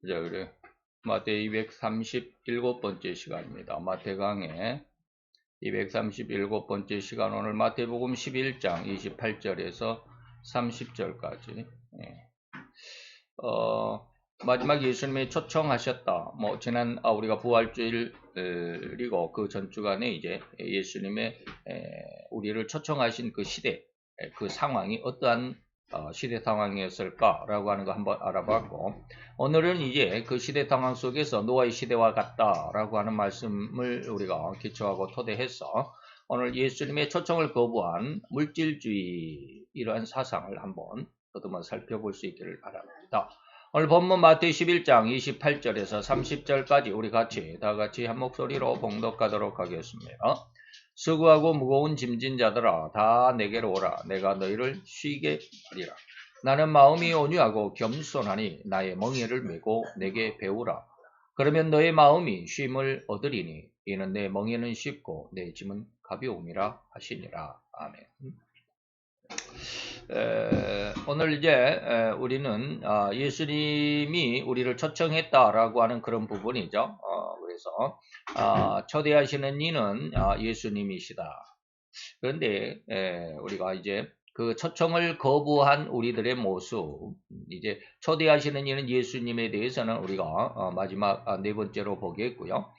자, 그래. 마태 237번째 시간입니다. 마태 강의 237번째 시간, 오늘 마태복음 11장 28절에서 30절까지. 마지막 예수님이 초청하셨다. 지난 우리가 부활주일이고 그 전주간에 이제 예수님의 우리를 초청하신 그 시대, 그 상황이 어떠한 시대 상황이었을까라고 하는 거 한번 알아봤고, 오늘은 이제 그 시대 상황 속에서 노아의 시대와 같다라고 하는 말씀을 우리가 기초하고 토대해서 오늘 예수님의 초청을 거부한 물질주의 이러한 사상을 한번 더듬어 살펴볼 수 있기를 바랍니다. 오늘 본문 마태 11장 28절에서 30절까지 우리 다 같이 한 목소리로 봉독하도록 하겠습니다. 수고하고 무거운 짐진 자들아, 다 내게로 오라. 내가 너희를 쉬게 하리라. 나는 마음이 온유하고 겸손하니 나의 멍에를 메고 내게 배우라. 그러면 너의 마음이 쉼을 얻으리니 이는 내 멍에는 쉽고 내 짐은 가벼움이라 하시니라. 아멘. 오늘 이제 우리는 예수님이 우리를 초청했다라고 하는 그런 부분이죠. 그래서 초대하시는 이는 예수님이시다. 그런데 우리가 이제 그 초청을 거부한 우리들의 모습, 이제 초대하시는 이는 예수님에 대해서는 우리가 마지막 네 번째로 보겠고요.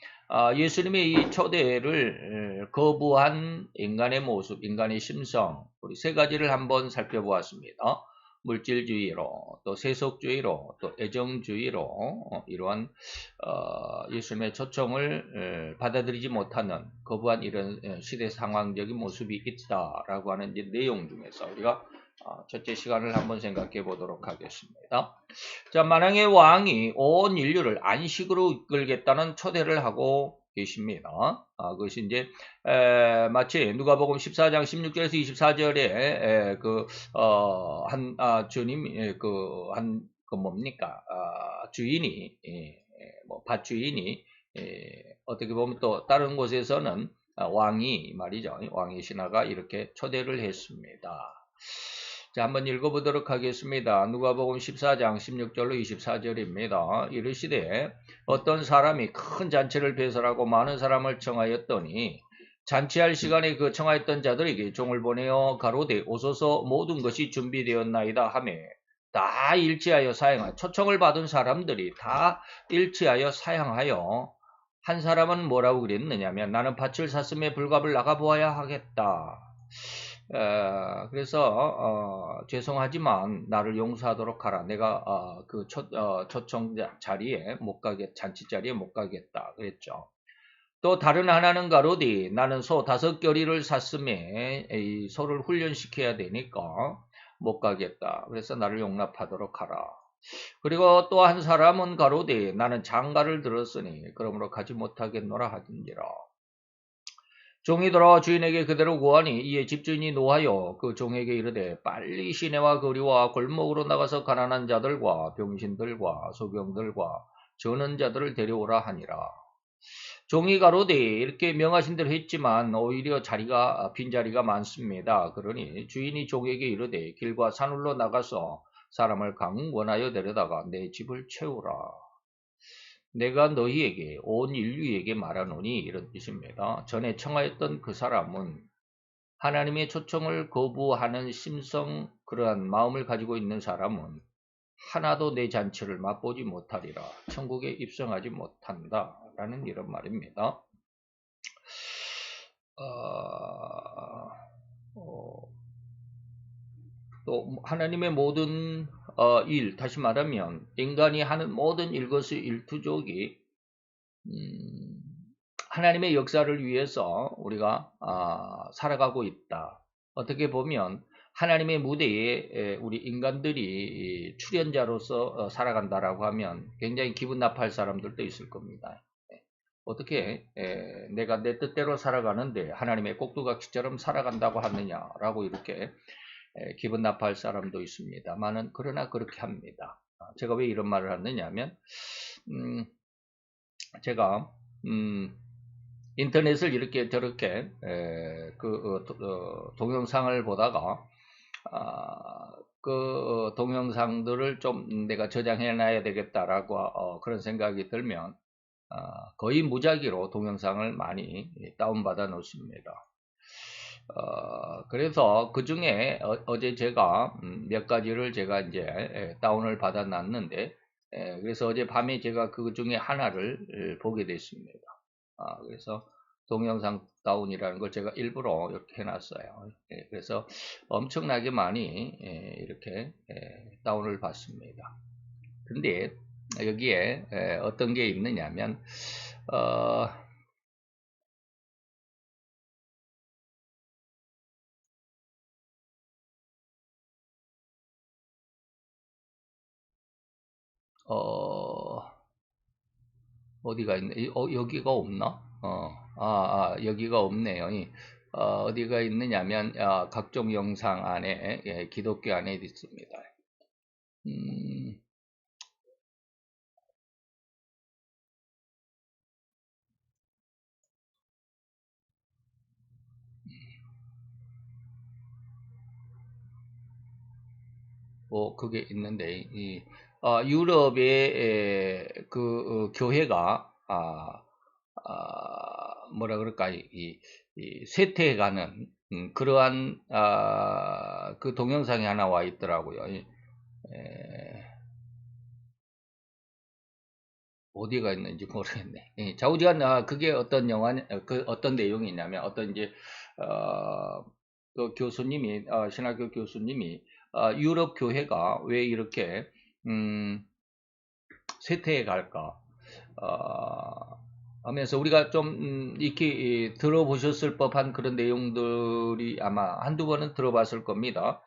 예수님의 이 초대를 거부한 인간의 모습, 인간의 심성, 우리 세 가지를 한번 살펴보았습니다. 물질주의로, 또 세속주의로, 또 애정주의로 이러한 예수님의 초청을 받아들이지 못하는 거부한 이런 시대 상황적인 모습이 있다라고 하는 이제 내용 중에서 우리가 첫째 시간을 한번 생각해 보도록 하겠습니다. 자, 만왕의 왕이 온 인류를 안식으로 이끌겠다는 초대를 하고 계십니다. 그것이 이제 마치 누가복음 14장 16절에서 24절에 주님 뭡니까? 주인이 밭주인이 어떻게 보면 또 다른 곳에서는 왕이 말이죠. 왕의 신하가 이렇게 초대를 했습니다. 자, 한번 읽어보도록 하겠습니다. 누가복음 14장 16절로 24절입니다. 이르시되 어떤 사람이 큰 잔치를 배설하고 많은 사람을 청하였더니 잔치할 시간에 그 청하였던 자들에게 종을 보내어 가로되 오소서 모든 것이 준비되었나이다 하매 다 일치하여 사양하여, 초청을 받은 사람들이 다 일치하여 사양하여, 한 사람은 뭐라고 그랬느냐면 나는 밭을 샀음에 불갑을 나가보아야 하겠다. 그래서 죄송하지만 나를 용서하도록 하라. 내가 그 초청 자리에 못 가겠, 잔치 자리에 못 가겠다 그랬죠. 또 다른 하나는 가로되 나는 소 5겨리를 샀음에 이 소를 훈련시켜야 되니까 못 가겠다. 그래서 나를 용납하도록 하라. 그리고 또 한 사람은 가로되 나는 장가를 들었으니 그러므로 가지 못하겠노라 하든지라. 종이 돌아와 주인에게 그대로 구하니 이에 집주인이 노하여 그 종에게 이르되 빨리 시내와 거리와 골목으로 나가서 가난한 자들과 병신들과 소경들과 저는 자들을 데려오라 하니라. 종이 가로되 이렇게 명하신 대로 했지만 오히려 빈자리가 많습니다. 그러니 주인이 종에게 이르되 길과 산울로 나가서 사람을 강권하여 데려다가 내 집을 채우라. 내가 너희에게 온 인류에게 말하노니 이런 뜻입니다. 전에 청하였던 그 사람은 하나님의 초청을 거부하는 심성, 그러한 마음을 가지고 있는 사람은 하나도 내 잔치를 맛보지 못하리라. 천국에 입성하지 못한다. 라는 이런 말입니다. 또 하나님의 모든 일, 다시 말하면 인간이 하는 모든 일거수일투족이 하나님의 역사를 위해서 우리가 살아가고 있다. 어떻게 보면 하나님의 무대에 우리 인간들이 출연자로서 살아간다라고 하면 굉장히 기분 나빠할 사람들도 있을 겁니다. 어떻게 내가 내 뜻대로 살아가는데 하나님의 꼭두각시처럼 살아간다고 하느냐라고 이렇게 기분 나빠할 사람도 있습니다만은 그러나 그렇게 합니다. 제가 왜 이런 말을 하느냐면 제가 인터넷을 이렇게 저렇게 동영상을 보다가 그 동영상들을 좀 내가 저장해 놔야 되겠다라고 그런 생각이 들면 거의 무작위로 동영상을 많이 다운받아 놓습니다. 그래서 그 중에 어제 제가 몇 가지를 제가 이제 다운을 받아 놨는데, 그래서 어제 밤에 제가 그 중에 하나를 보게 됐습니다. 그래서 동영상 다운이라는 걸 제가 일부러 이렇게 해놨어요. 그래서 엄청나게 많이 이렇게 다운을 받습니다. 근데 여기에 어떤 게 있느냐면, 어, 어, 어디가 있네? 여기가 없나? 여기가 없네요. 어디가 있느냐면, 각종 영상 안에, 기독교 안에 있습니다. 음, 그게 있는데, 유럽의 교회가, 뭐라 그럴까, 이 쇠퇴해가는, 그러한, 그 동영상이 하나 와 있더라고요. 어디가 있는지 모르겠네. 좌우지간, 그게 어떤 어떤 내용이 있냐면, 어떤 이제, 어, 그 교수님이, 신학교 교수님이, 유럽 교회가 왜 이렇게, 음, 쇠퇴해 갈까? 하면서 우리가 좀 이렇게 들어보셨을 법한 그런 내용들이 아마 한두 번은 들어봤을 겁니다.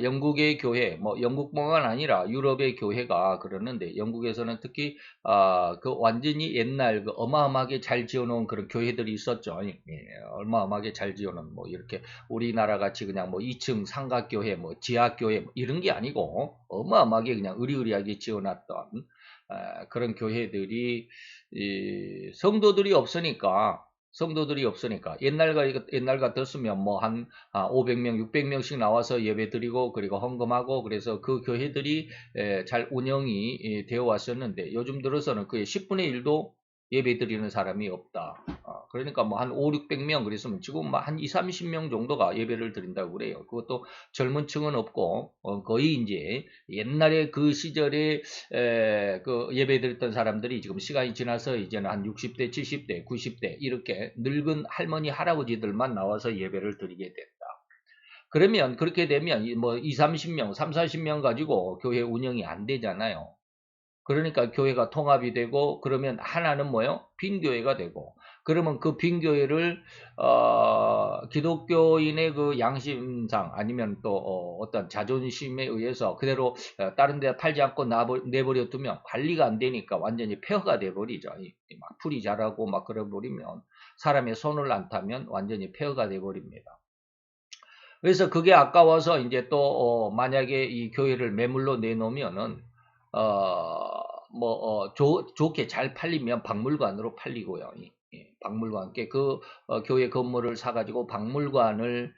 영국의 교회, 뭐 영국뿐만 아니라 유럽의 교회가 그러는데, 영국에서는 특히 그 완전히 옛날 그 어마어마하게 잘 지어놓은 그런 교회들이 있었죠. 어마어마하게 잘 지어놓은, 뭐 이렇게 우리나라 같이 그냥 뭐 2층 삼각교회, 뭐 지하교회 뭐 이런 게 아니고 어마어마하게 그냥 으리으리하게 지어놨던 그런 교회들이, 성도들이 없으니까 옛날 같았으면 뭐 한 500명, 600명씩 나와서 예배 드리고 그리고 헌금하고, 그래서 그 교회들이 잘 운영이 되어 왔었는데, 요즘 들어서는 그의 10분의 1도 예배 드리는 사람이 없다. 그러니까 뭐 한 5, 600명 그랬으면 지금 한 2, 30명 정도가 예배를 드린다고 그래요. 그것도 젊은 층은 없고, 거의 이제 옛날에 그 시절에 그 예배 드렸던 사람들이 지금 시간이 지나서 이제는 한 60대, 70대, 90대 이렇게 늙은 할머니, 할아버지들만 나와서 예배를 드리게 된다. 그러면 그렇게 되면 뭐 2, 30명, 3, 40명 가지고 교회 운영이 안 되잖아요. 그러니까 교회가 통합이 되고, 그러면 하나는 뭐예요? 빈 교회가 되고, 그러면 그 빈 교회를 기독교인의 그 양심상 아니면 또 떤 자존심에 의해서 그대로 다른 데 팔지 않고 내버려 두면 관리가 안 되니까 완전히 폐허가 돼 버리죠. 막 풀이 자라고 막 그래 버리면, 사람의 손을 안 타면 완전히 폐허가 돼 버립니다. 그래서 그게 아까워서 이제 또 만약에 이 교회를 매물로 내놓으면은 좋게 잘 팔리면 박물관으로 팔리고요. 박물관, 함께 그 교회 건물을 사가지고 박물관을,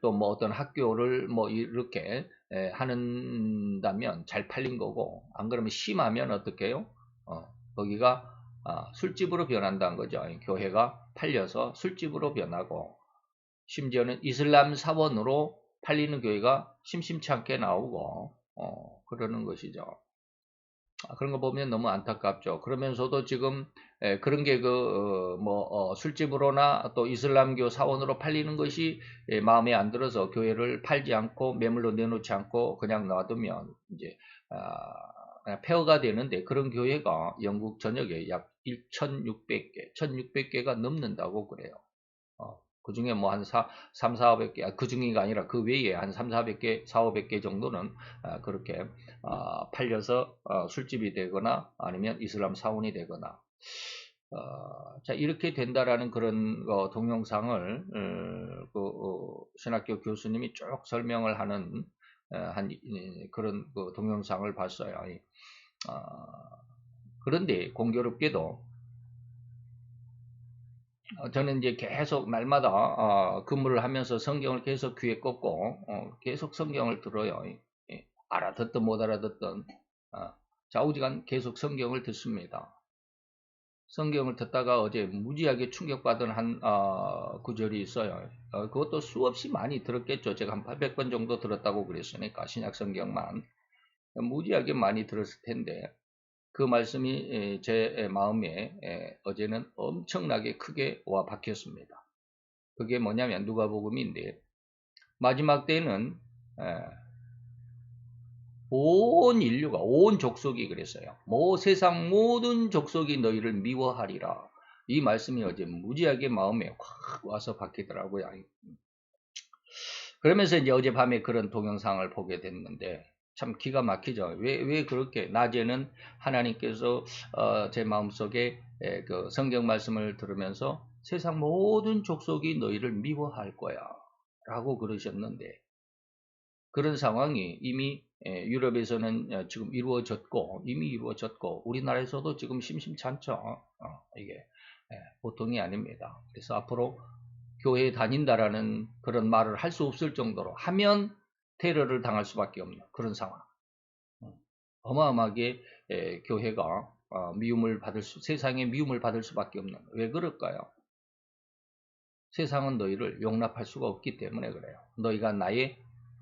또 뭐 어떤 학교를 뭐 이렇게 한다면 잘 팔린 거고, 안 그러면 심하면 어떻게 해요? 거기가 술집으로 변한다는 거죠. 교회가 팔려서 술집으로 변하고, 심지어는 이슬람 사원으로 팔리는 교회가 심심치 않게 나오고, 그러는 것이죠. 그런 거 보면 너무 안타깝죠. 그러면서도 지금 그런 게 술집으로나 또 이슬람교 사원으로 팔리는 것이 마음에 안 들어서 교회를 팔지 않고 매물로 내놓지 않고 그냥 놔두면 이제 폐허가 되는데, 그런 교회가 영국 전역에 약 1,600개, 1,600개가 넘는다고 그래요. 그 중에 뭐 한 3, 400개, 그 중이가 아니라 그 외에 한 3, 400개, 4, 500개 정도는 그렇게 팔려서 술집이 되거나 아니면 이슬람 사원이 되거나, 자, 이렇게 된다라는 그런 동영상을 신학교 교수님이 쭉 설명을 하는 그런 그 동영상을 봤어요. 그런데 공교롭게도 저는 이제 계속 날마다 근무를 하면서 성경을 계속 귀에 꽂고 계속 성경을 들어요. 예, 알아듣든 못 알아듣든 좌우지간 계속 성경을 듣습니다. 성경을 듣다가 어제 무지하게 충격받은 한 구절이 있어요. 그것도 수없이 많이 들었겠죠. 제가 한 800번 정도 들었다고 그랬으니까 신약 성경만 무지하게 많이 들었을 텐데 그 말씀이 제 마음에 어제는 엄청나게 크게 와 박혔습니다. 그게 뭐냐면 누가복음인데 마지막 때는 온 인류가 온 족속이 그랬어요. 세상 모든 족속이 너희를 미워하리라. 이 말씀이 어제 무지하게 마음에 확 와서 박히더라고요. 그러면서 이제 어젯밤에 그런 동영상을 보게 됐는데 참 기가 막히죠. 왜 그렇게 낮에는 하나님께서 제 마음속에 그 성경 말씀을 들으면서 세상 모든 족속이 너희를 미워할 거야 라고 그러셨는데 그런 상황이 이미 유럽에서는 지금 이미 이루어졌고 우리나라에서도 지금 심심찮죠. 이게 보통이 아닙니다. 그래서 앞으로 교회에 다닌다라는 그런 말을 할 수 없을 정도로 하면 테러를 당할 수밖에 없는 그런 상황. 어마어마하게 교회가 세상에 미움을 받을 수밖에 없는. 왜 그럴까요? 세상은 너희를 용납할 수가 없기 때문에 그래요. 너희가 나의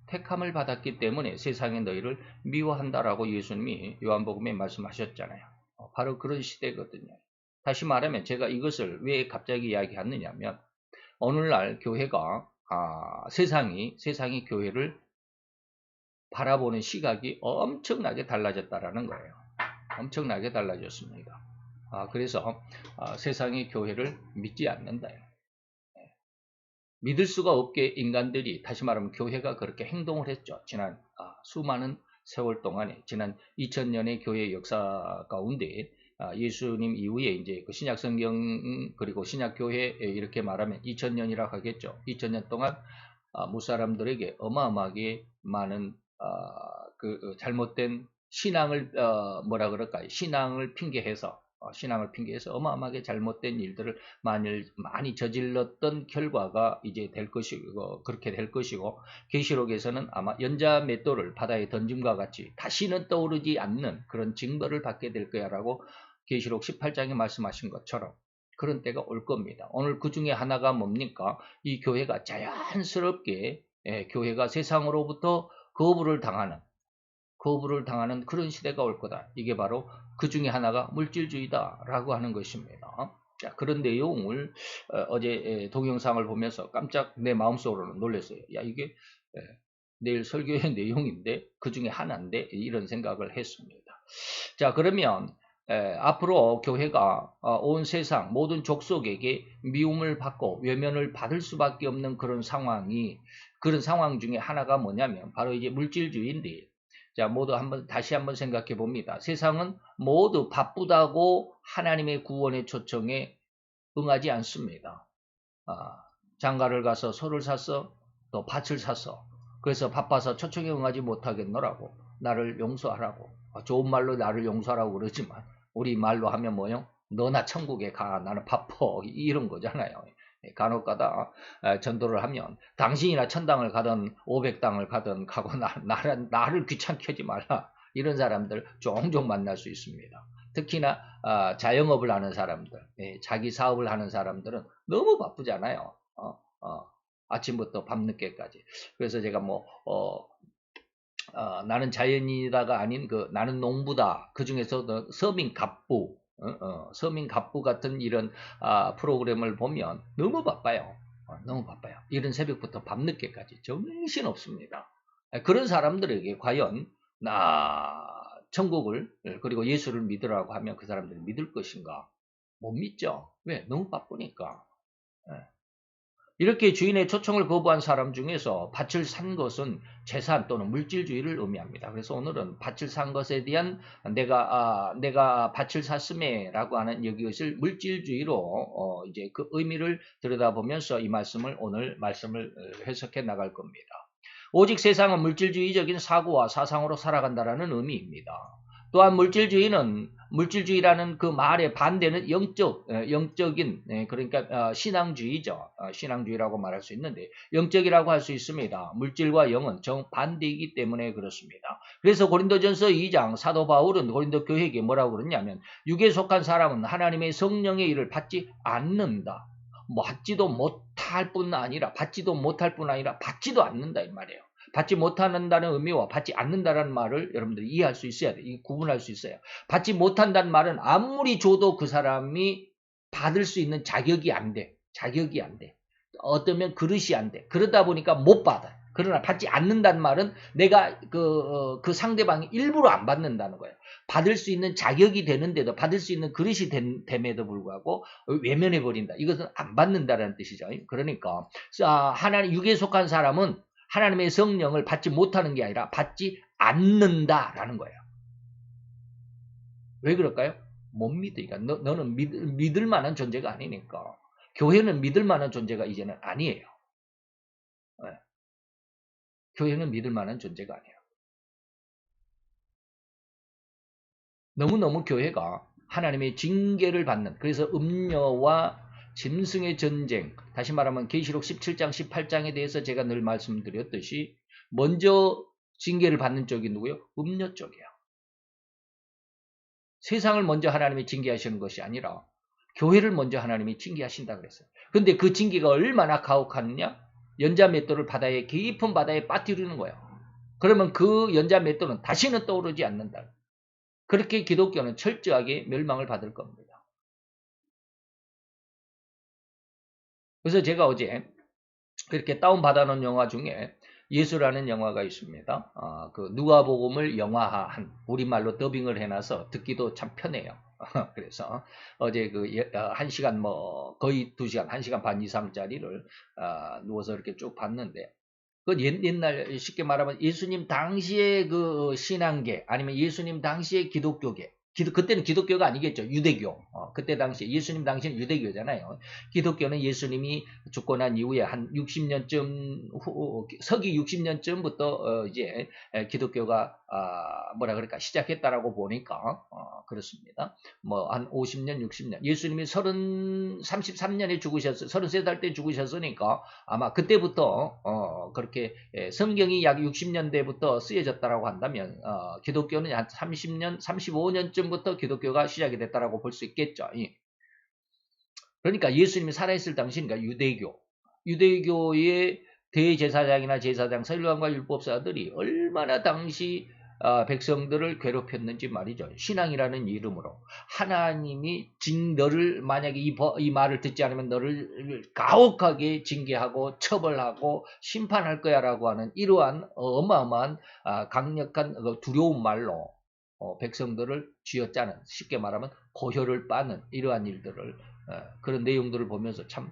택함을 받았기 때문에 세상에 너희를 미워한다라고 예수님이 요한복음에 말씀하셨잖아요. 바로 그런 시대거든요. 다시 말하면 제가 이것을 왜 갑자기 이야기하느냐면 오늘날 교회가 세상이 교회를 바라보는 시각이 엄청나게 달라졌다라는 거예요. 엄청나게 달라졌습니다. 그래서 세상이 교회를 믿지 않는다. 믿을 수가 없게 인간들이 다시 말하면 교회가 그렇게 행동을 했죠. 지난 수많은 세월 동안에 지난 2000년의 교회 역사 가운데 예수님 이후에 이제 그 신약 성경 그리고 신약 교회 이렇게 말하면 2000년이라 하겠죠. 2000년 동안 무사람들에게 어마어마하게 많은 그 잘못된 신앙을 뭐라 그럴까요? 신앙을 핑계해서 어마어마하게 잘못된 일들을 많이 저질렀던 결과가 이제 될 것이고 그렇게 될 것이고 계시록에서는 아마 연자맷돌을 바다에 던짐과 같이 다시는 떠오르지 않는 그런 징벌을 받게 될 거야라고 계시록 18장에 말씀하신 것처럼 그런 때가 올 겁니다. 오늘 그 중에 하나가 뭡니까? 이 교회가 자연스럽게 교회가 세상으로부터 거부를 당하는 그런 시대가 올 거다. 이게 바로 그 중에 하나가 물질주의다라고 하는 것입니다. 자, 그런 내용을 어제 동영상을 보면서 깜짝 내 마음속으로는 놀랐어요. 야, 이게 내일 설교의 내용인데 그 중에 하나인데 이런 생각을 했습니다. 자, 그러면 앞으로 교회가 온 세상 모든 족속에게 미움을 받고 외면을 받을 수밖에 없는 그런 상황 중에 하나가 뭐냐면 바로 이제 물질주의인데 자, 모두 다시 한번 생각해 봅니다. 세상은 모두 바쁘다고 하나님의 구원의 초청에 응하지 않습니다. 장가를 가서 소를 샀어, 또 밭을 샀어. 그래서 바빠서 초청에 응하지 못하겠노라고, 나를 용서하라고. 좋은 말로 나를 용서하라고 그러지만 우리 말로 하면 뭐요? 너나 천국에 가, 나는 바빠, 이런 거잖아요. 간혹 가다 전도를 하면 당신이나 천당을 가든 500당을 가든 가고 나를 귀찮게 하지 말라. 이런 사람들 종종 만날 수 있습니다. 특히나 자영업을 하는 사람들, 자기 사업을 하는 사람들은 너무 바쁘잖아요. 아침부터 밤늦게까지. 그래서 제가 나는 자연인이다가 아닌 나는 농부다. 그 중에서도 서민갑부, 서민갑부 같은 이런 프로그램을 보면 너무 바빠요. 너무 바빠요. 이른 새벽부터 밤늦게까지 정신 없습니다. 그런 사람들에게 과연 천국을 그리고 예수를 믿으라고 하면 그 사람들이 믿을 것인가? 못 믿죠. 왜? 너무 바쁘니까. 이렇게 주인의 초청을 거부한 사람 중에서 밭을 산 것은 재산 또는 물질주의를 의미합니다. 그래서 오늘은 밭을 산 것에 대한 내가 밭을 샀음에라고 하는 이것을 물질주의로 이제 그 의미를 들여다보면서 이 말씀을 오늘 말씀을 해석해 나갈 겁니다. 오직 세상은 물질주의적인 사고와 사상으로 살아간다라는 의미입니다. 또한 물질주의는 물질주의라는 그 말의 반대는 영적인, 그러니까 신앙주의죠. 신앙주의라고 말할 수 있는데 영적이라고 할 수 있습니다. 물질과 영은 정반대이기 때문에 그렇습니다. 그래서 고린도전서 2장 사도 바울은 고린도 교회에게 뭐라고 그러냐면 육에 속한 사람은 하나님의 성령의 일을 받지 않는다. 받지도 못할 뿐 아니라 받지도 않는다 이 말이에요. 받지 못한다는 의미와 받지 않는다는 말을 여러분들이 이해할 수 있어야 돼요. 구분할 수 있어요. 받지 못한다는 말은 아무리 줘도 그 사람이 받을 수 있는 자격이 안 돼. 어쩌면 그릇이 안 돼. 그러다 보니까 못 받아요. 그러나 받지 않는다는 말은 내가 그 상대방이 일부러 안 받는다는 거예요. 받을 수 있는 자격이 되는데도 받을 수 있는 그릇이 됨에도 불구하고 외면해 버린다. 이것은 안 받는다라는 뜻이죠. 그러니까 하나님 육에 속한 사람은 하나님의 성령을 받지 못하는 게 아니라 받지 않는다라는 거예요. 왜 그럴까요? 못 믿으니까. 너는 믿을 만한 존재가 아니니까. 교회는 믿을 만한 존재가 이제는 아니에요. 네. 교회는 믿을 만한 존재가 아니에요. 너무너무 교회가 하나님의 징계를 받는, 그래서 음녀와 짐승의 전쟁, 다시 말하면 계시록 17장 18장에 대해서 제가 늘 말씀드렸듯이 먼저 징계를 받는 쪽이 누구예요? 음녀 쪽이에요. 세상을 먼저 하나님이 징계하시는 것이 아니라 교회를 먼저 하나님이 징계하신다 그랬어요. 근데 그 징계가 얼마나 가혹하느냐? 연자맷돌을 깊은 바다에 빠뜨리는 거예요. 그러면 그 연자맷돌은 다시는 떠오르지 않는다. 그렇게 기독교는 철저하게 멸망을 받을 겁니다. 그래서 제가 어제 그렇게 다운받아놓은 영화 중에 예수라는 영화가 있습니다. 그 누가복음을 영화화한, 우리말로 더빙을 해놔서 듣기도 참 편해요. 그래서 어제 그 1시간 거의 2시간, 1시간 반 이상짜리를 누워서 이렇게 쭉 봤는데, 그 옛날 쉽게 말하면 예수님 당시의 그 신앙계 아니면 예수님 당시의 기독교계, 그때는 기독교가 아니겠죠. 유대교. 그때 당시에 예수님 당시는 유대교잖아요. 기독교는 예수님이 죽고 난 이후에 한 60년쯤 서기 60년쯤부터 이제 기독교가 뭐라 그럴까 시작했다라고 보니까 그렇습니다. 한 50년, 60년. 예수님이 33년에 죽으셨어요. 33살 때 죽으셨으니까 아마 그때부터 그렇게 성경이 약 60년대부터 쓰여졌다라고 한다면 기독교는 한 30년, 35년쯤부터 기독교가 시작이 됐다라고 볼 수 있겠죠. 그러니까 예수님이 살아있을 당시니까 유대교의 대제사장이나 제사장, 서기관과 율법사들이 얼마나 당시 백성들을 괴롭혔는지 말이죠. 신앙이라는 이름으로 하나님이 너를 만약에 이 말을 듣지 않으면 너를 가혹하게 징계하고 처벌하고 심판할 거야라고 하는 이러한 어마어마한 강력한 두려운 말로 백성들을 쥐어짜는, 쉽게 말하면 고혈을 빠는 이러한 일들을 그런 내용들을 보면서 참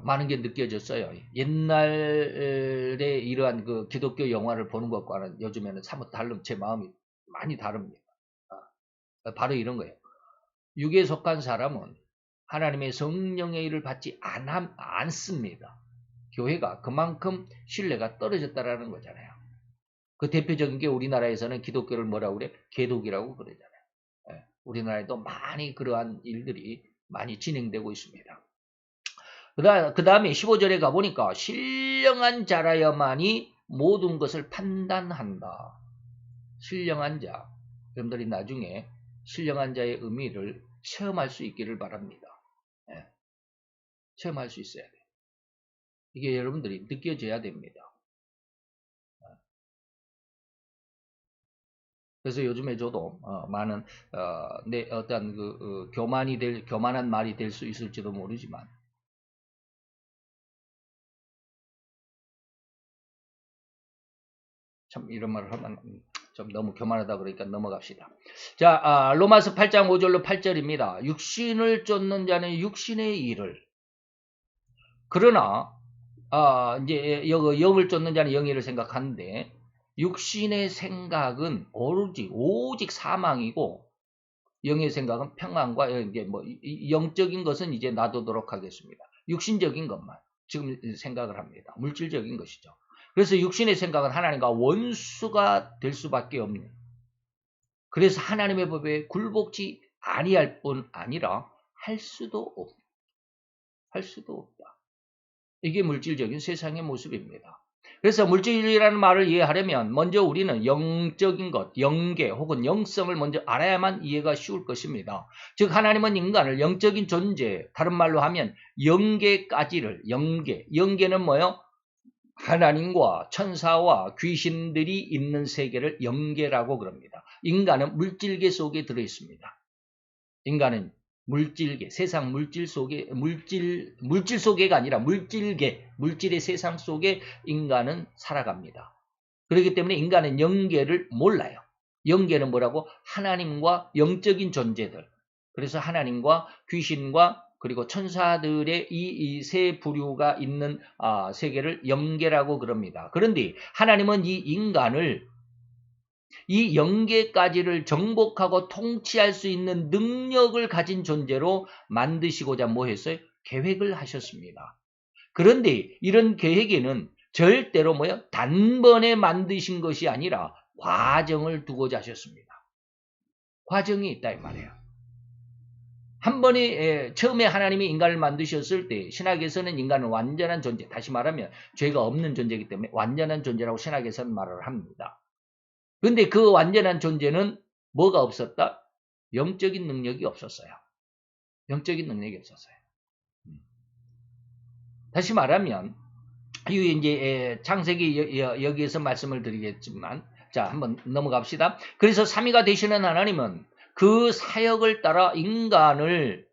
많은 게 느껴졌어요. 옛날에 이러한 그 기독교 영화를 보는 것과는 요즘에는 사뭇 다른 제 마음이 많이 다릅니다. 바로 이런 거예요. 육에 속한 사람은 하나님의 성령의 일을 받지 않습니다. 교회가 그만큼 신뢰가 떨어졌다라는 거잖아요. 그 대표적인 게 우리나라에서는 기독교를 뭐라고 그래? 개독이라고 그러잖아요. 우리나라에도 많이 그러한 일들이 많이 진행되고 있습니다. 그 다음에 15절에 가보니까 신령한 자라야만이 모든 것을 판단한다. 신령한 자. 여러분들이 나중에 신령한 자의 의미를 체험할 수 있기를 바랍니다. 체험할 수 있어야 돼요. 이게 여러분들이 느껴져야 됩니다. 그래서 요즘에 저도 많은 내 어떤 교만한 말이 될 수 있을지도 모르지만 참 이런 말을 하면 좀 너무 교만하다 그러니까 넘어갑시다. 자, 로마서 8장 5절로 8절입니다. 육신을 쫓는 자는 육신의 일을, 그러나 이제 영을 쫓는 자는 영의 일을 생각하는데 육신의 생각은 오직 사망이고 영의 생각은 평안과 이제 영적인 것은 이제 놔두도록 하겠습니다. 육신적인 것만 지금 생각을 합니다. 물질적인 것이죠. 그래서 육신의 생각은 하나님과 원수가 될 수밖에 없는, 그래서 하나님의 법에 굴복지 아니할 뿐 아니라 할 수도 없다. 이게 물질적인 세상의 모습입니다. 그래서 물질이라는 말을 이해하려면 먼저 우리는 영적인 것, 영계 혹은 영성을 먼저 알아야만 이해가 쉬울 것입니다. 즉 하나님은 인간을 영적인 존재, 다른 말로 하면 영계까지를, 영계는 뭐예요? 하나님과 천사와 귀신들이 있는 세계를 영계라고 그럽니다. 인간은 물질계 속에 들어있습니다. 인간은 물질계, 세상 물질 속에, 물질 속에가 아니라 물질계, 물질의 세상 속에 인간은 살아갑니다. 그렇기 때문에 인간은 영계를 몰라요. 영계는 뭐라고? 하나님과 영적인 존재들. 그래서 하나님과 귀신과 그리고 천사들의 이 세 부류가 있는 세계를 영계라고 그럽니다. 그런데 하나님은 이 인간을 이 영계까지를 정복하고 통치할 수 있는 능력을 가진 존재로 만드시고자 뭐 했어요? 계획을 하셨습니다. 그런데 이런 계획에는 절대로 뭐요? 단번에 만드신 것이 아니라 과정을 두고자 하셨습니다. 과정이 있다 이 말이에요. 한 번에 처음에 하나님이 인간을 만드셨을 때 신학에서는 인간은 완전한 존재, 다시 말하면 죄가 없는 존재이기 때문에 완전한 존재라고 신학에서는 말을 합니다. 그런데 그 완전한 존재는 뭐가 없었다? 영적인 능력이 없었어요. 영적인 능력이 없었어요. 다시 말하면 이제 창세기 여기에서 말씀을 드리겠지만 자 한번 넘어갑시다. 그래서 삼위가 되시는 하나님은 그 사역을 따라 인간을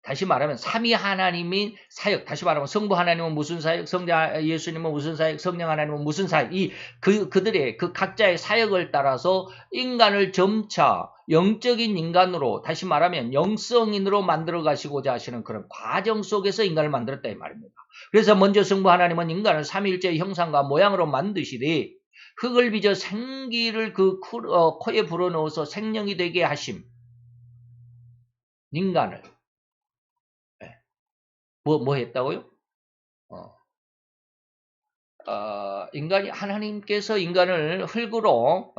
다시 말하면 삼위 하나님인 사역, 다시 말하면 성부 하나님은 무슨 사역, 성자 예수님은 무슨 사역, 성령 하나님은 무슨 사역, 그들의 그 각자의 사역을 따라서 인간을 점차 영적인 인간으로, 다시 말하면 영성인으로 만들어 가시고자 하시는 그런 과정 속에서 인간을 만들었다 이 말입니다. 그래서 먼저 성부 하나님은 인간을 삼위일체의 형상과 모양으로 만드시되 흙을 빚어 생기를 그 코에 불어넣어서 생명이 되게 하심. 인간을 뭐 했다고요? 인간이 하나님께서 인간을 흙으로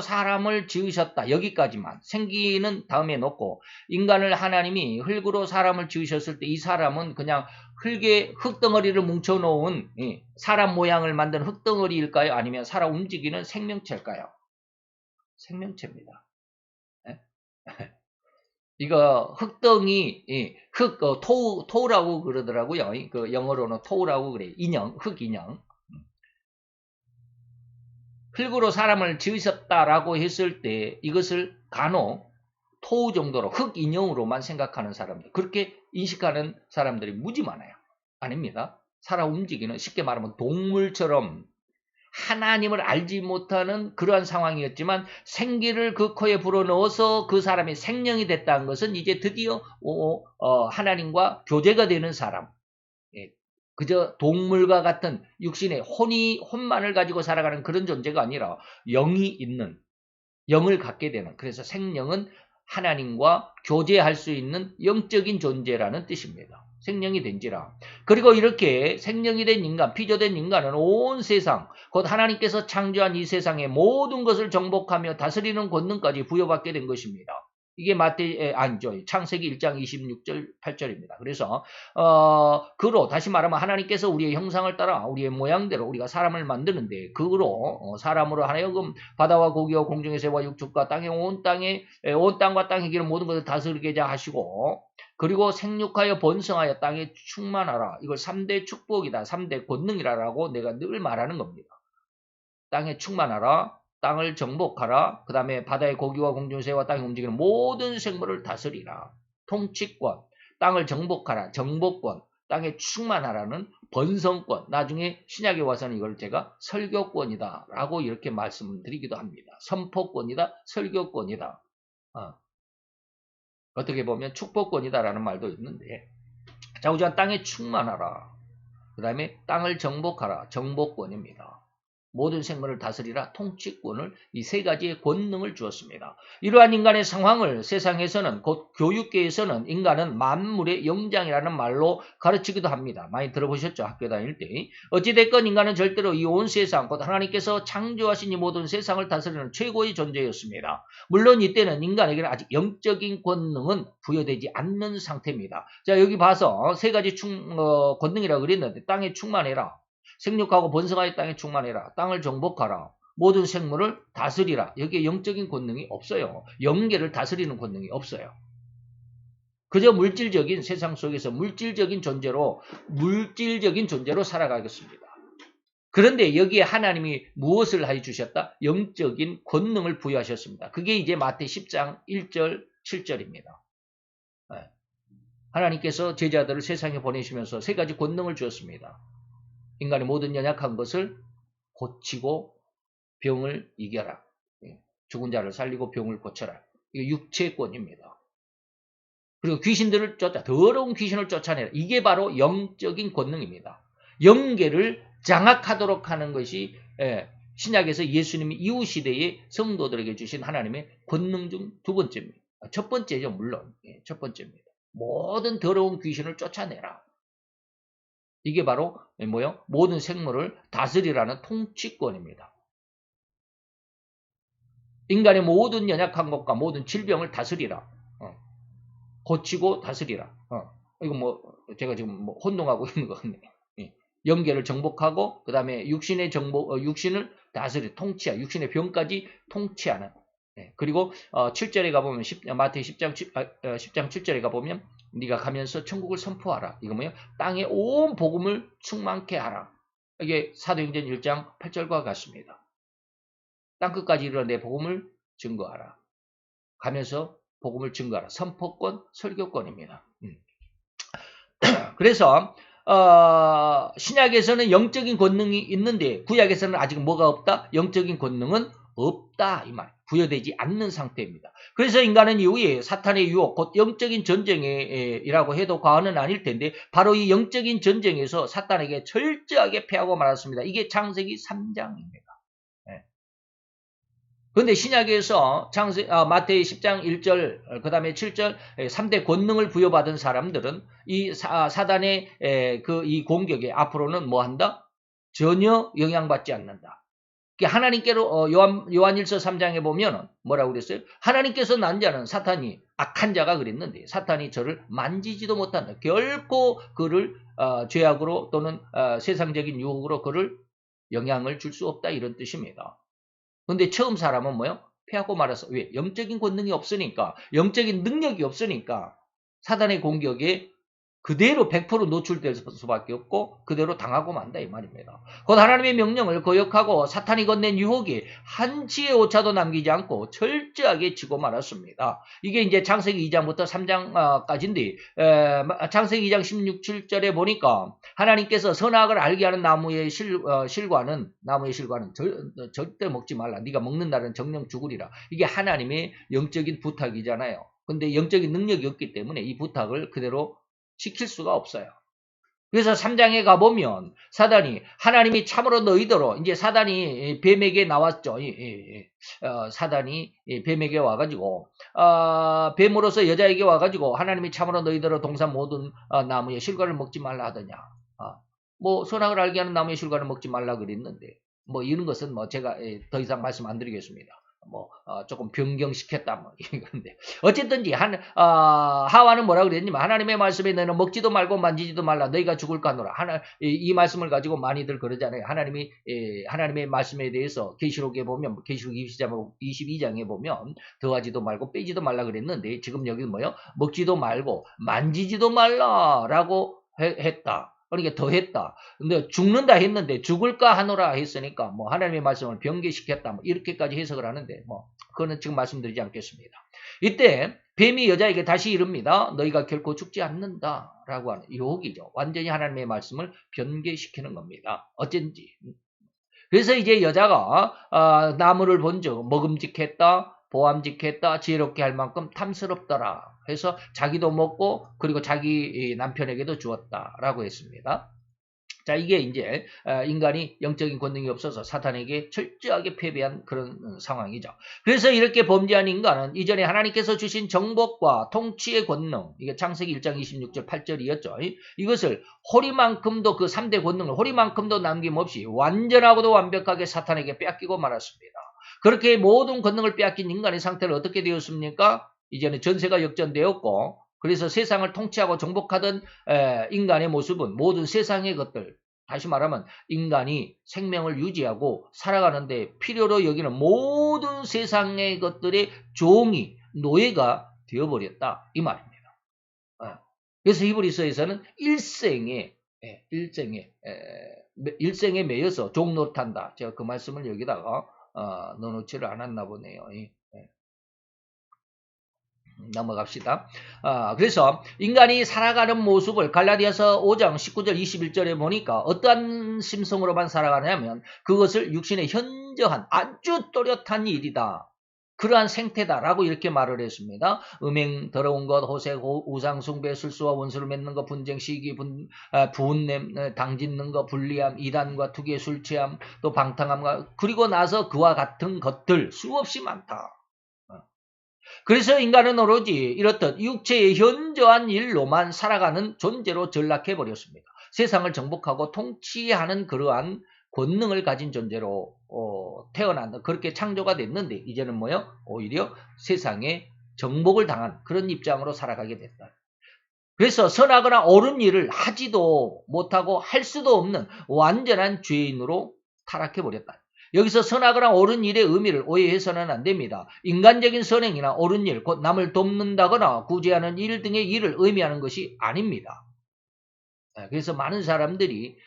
사람을 지으셨다. 여기까지만. 생기는 다음에 놓고 인간을 하나님이 흙으로 사람을 지으셨을 때 이 사람은 그냥 흙덩어리를 뭉쳐놓은 사람 모양을 만든 흙덩어리일까요? 아니면 살아 움직이는 생명체일까요? 생명체입니다. 네? 이거 흙덩이, 토우라고 그러더라고요. 그 영어로는 토우라고 그래요. 인형, 흙인형. 흙으로 사람을 지으셨다라고 했을 때 이것을 간혹 토우 정도로 흙인형으로만 생각하는 사람들, 그렇게 인식하는 사람들이 무지 많아요. 아닙니다. 살아 움직이는, 쉽게 말하면 동물처럼 하나님을 알지 못하는 그러한 상황이었지만 생기를 그 코에 불어넣어서 그 사람이 생명이 됐다는 것은 이제 드디어 하나님과 교제가 되는 사람, 그저 동물과 같은 육신의 혼만을 가지고 살아가는 그런 존재가 아니라 영이 있는, 영을 갖게 되는, 그래서 생명은 하나님과 교제할 수 있는 영적인 존재라는 뜻입니다. 생명이 된지라. 그리고 이렇게 생명이 된 인간, 피조된 인간은 온 세상, 곧 하나님께서 창조한 이 세상의 모든 것을 정복하며 다스리는 권능까지 부여받게 된 것입니다. 이게 창세기 1장 26절 8절입니다. 그래서 그로 다시 말하면 하나님께서 우리의 형상을 따라 우리의 모양대로 우리가 사람을 만드는데 그로 사람으로 하여금 바다와 고기와 공중의 새와 육축과 땅의 온 땅과 땅의 기름 모든 것을 다스리게 하시고 그리고 생육하여 번성하여 땅에 충만하라. 이걸 3대 축복이다. 3대 권능이라고 내가 늘 말하는 겁니다. 땅에 충만하라. 땅을 정복하라. 그 다음에 바다의 고기와 공중의 새와 땅에 움직이는 모든 생물을 다스리라. 통치권, 땅을 정복하라. 정복권, 땅에 충만하라는 번성권. 나중에 신약에 와서는 이걸 제가 설교권이다 라고 이렇게 말씀드리기도 합니다. 선포권이다, 설교권이다. 어떻게 보면 축복권이다라는 말도 있는데, 자, 우선 땅에 충만하라. 그 다음에 땅을 정복하라. 정복권입니다. 모든 생물을 다스리라 통치권을 이 세 가지의 권능을 주었습니다. 이러한 인간의 상황을 세상에서는 곧 교육계에서는 인간은 만물의 영장이라는 말로 가르치기도 합니다. 많이 들어보셨죠? 학교 다닐 때. 어찌됐건 인간은 절대로 이 온 세상 곧 하나님께서 창조하신 이 모든 세상을 다스리는 최고의 존재였습니다. 물론 이때는 인간에게는 아직 영적인 권능은 부여되지 않는 상태입니다. 자, 여기 봐서 세 가지 권능이라고 그랬는데 땅에 충만해라. 생육하고 번성하여 땅에 충만해라. 땅을 정복하라. 모든 생물을 다스리라. 여기에 영적인 권능이 없어요. 영계를 다스리는 권능이 없어요. 그저 물질적인 세상 속에서 물질적인 존재로 살아가겠습니다. 그런데 여기에 하나님이 무엇을 해주셨다? 영적인 권능을 부여하셨습니다. 그게 이제 마태 10장 1절 7절입니다. 하나님께서 제자들을 세상에 보내시면서 세 가지 권능을 주었습니다. 인간의 모든 연약한 것을 고치고 병을 이겨라. 죽은 자를 살리고 병을 고쳐라. 이게 육체권입니다. 그리고 귀신들을 더러운 귀신을 쫓아내라. 이게 바로 영적인 권능입니다. 영계를 장악하도록 하는 것이 신약에서 예수님이 이후 시대의 성도들에게 주신 하나님의 권능 중 두 번째입니다. 첫 번째죠, 물론. 첫 번째입니다. 모든 더러운 귀신을 쫓아내라. 이게 바로 뭐요? 모든 생물을 다스리라는 통치권입니다. 인간의 모든 연약한 것과 모든 질병을 다스리라. 고치고 다스리라. 이거 뭐 제가 지금 뭐 혼동하고 있는 것 같네요. 영계를 정복하고 그 다음에 육신을 다스리 통치하 육신의 병까지 통치하는. 그리고 7절에 가보면 마태 10장 7절에 가보면 네가 가면서 천국을 선포하라. 이거 뭐예요? 땅에 온 복음을 충만케 하라. 이게 사도행전 1장 8절과 같습니다. 땅끝까지 이르러 내 복음을 증거하라. 가면서 복음을 증거하라. 선포권, 설교권입니다. 그래서 신약에서는 영적인 권능이 있는데 구약에서는 아직 뭐가 없다? 영적인 권능은 없다 이 말. 부여되지 않는 상태입니다. 그래서 인간은 이후에 사탄의 유혹, 곧 영적인 전쟁이라고 해도 과언은 아닐 텐데 바로 이 영적인 전쟁에서 사탄에게 철저하게 패하고 말았습니다. 이게 창세기 3장입니다. 그런데 신약에서 마태 10장 1절 그 다음에 7절 3대 권능을 부여받은 사람들은 이 사단의 이 공격에 앞으로는 뭐 한다? 전혀 영향받지 않는다. 하나님께로 요한일서 3장에 보면 뭐라고 그랬어요? 하나님께서 난 자는 사탄이 악한 자가 그랬는데 사탄이 저를 만지지도 못한다. 결코 그를 죄악으로 또는 세상적인 유혹으로 그를 영향을 줄 수 없다 이런 뜻입니다. 그런데 처음 사람은 뭐요? 패하고 말았어. 왜? 영적인 권능이 없으니까 영적인 능력이 없으니까 사단의 공격에 그대로 100% 노출될 수밖에 없고 그대로 당하고 만다 이 말입니다. 곧 하나님의 명령을 거역하고 사탄이 건넨 유혹이 한치의 오차도 남기지 않고 철저하게 지고 말았습니다. 이게 이제 창세기 2장부터 3장까지인데 창세기 2장 16, 7절에 보니까 하나님께서 선악을 알게 하는 나무의 실과는 절대 먹지 말라. 네가 먹는 날은 정령 죽으리라. 이게 하나님의 영적인 부탁이잖아요. 근데 영적인 능력이 없기 때문에 이 부탁을 그대로 지킬 수가 없어요. 그래서 3장에 가보면 사단이 하나님이 참으로 너희더러 이제 사단이 뱀에게 나왔죠. 사단이 뱀에게 와가지고 뱀으로서 여자에게 와가지고 하나님이 참으로 너희더러 동산 모든 나무의 실과를 먹지 말라 하더냐. 뭐 선악을 알게 하는 나무의 실과를 먹지 말라 그랬는데 뭐 이런 것은 뭐 제가 더 이상 말씀 안 드리겠습니다. 조금 변경시켰다, 뭐, 이건데. 어쨌든지, 하와는 뭐라 그랬냐면, 하나님의 말씀에 너는 먹지도 말고 만지지도 말라. 너희가 죽을까 하노라. 이 말씀을 가지고 많이들 그러잖아요. 하나님의 말씀에 대해서 계시록에 보면, 계시록 22장에 보면, 더하지도 말고 빼지도 말라 그랬는데, 지금 여기는 뭐요? 먹지도 말고 만지지도 말라라고 했다. 그러니까 더 했다. 근데 죽는다 했는데 죽을까 하노라 했으니까 뭐 하나님의 말씀을 변개시켰다. 뭐 이렇게까지 해석을 하는데 뭐 그거는 지금 말씀드리지 않겠습니다. 이때 뱀이 여자에게 다시 이릅니다. 너희가 결코 죽지 않는다라고 하는 유혹이죠. 완전히 하나님의 말씀을 변개시키는 겁니다. 어쩐지. 그래서 이제 여자가 나무를 본즉 먹음직했다. 보암직했다. 지혜롭게 할 만큼 탐스럽더라. 해서 자기도 먹고 그리고 자기 남편에게도 주었다라고 했습니다. 자, 이게 이제 인간이 영적인 권능이 없어서 사탄에게 철저하게 패배한 그런 상황이죠. 그래서 이렇게 범죄한 인간은 이전에 하나님께서 주신 정복과 통치의 권능, 이게 창세기 1장 26절 8절이었죠. 이것을 호리만큼도 그 3대 권능을 호리만큼도 남김없이 완전하고도 완벽하게 사탄에게 빼앗기고 말았습니다. 그렇게 모든 권능을 빼앗긴 인간의 상태는 어떻게 되었습니까? 이제는 전세가 역전되었고, 그래서 세상을 통치하고 정복하던 인간의 모습은 모든 세상의 것들, 다시 말하면 인간이 생명을 유지하고 살아가는데 필요로 여기는 모든 세상의 것들의 종이, 노예가 되어버렸다, 이 말입니다. 그래서 히브리서에서는 일생에 매여서 종노릇한다. 제가 그 말씀을 여기다가 넣어놓지를 않았나 보네요. 넘어갑시다. 그래서 인간이 살아가는 모습을 갈라디아서 5장 19절 21절에 보니까 어떠한 심성으로만 살아가냐면 그것을 육신의 현저한 아주 또렷한 일이다. 그러한 생태다라고 이렇게 말을 했습니다. 음행, 더러운 것, 호색, 우상 숭배, 술수와 원수를 맺는 것, 분쟁, 시기, 분냄, 당짓는 것, 불리함, 이단과 투기의 술 취함, 또 방탕함과 그리고 나서 그와 같은 것들 수없이 많다. 그래서 인간은 오로지 이렇듯 육체의 현저한 일로만 살아가는 존재로 전락해버렸습니다. 세상을 정복하고 통치하는 그러한 권능을 가진 존재로 태어난다. 그렇게 창조가 됐는데 이제는 뭐요? 오히려 세상에 정복을 당한 그런 입장으로 살아가게 됐다. 그래서 선하거나 옳은 일을 하지도 못하고 할 수도 없는 완전한 죄인으로 타락해버렸다. 여기서 선하거나 옳은 일의 의미를 오해해서는 안 됩니다. 인간적인 선행이나 옳은 일, 곧 남을 돕는다거나 구제하는 일 등의 일을 의미하는 것이 아닙니다. 그래서 많은 사람들이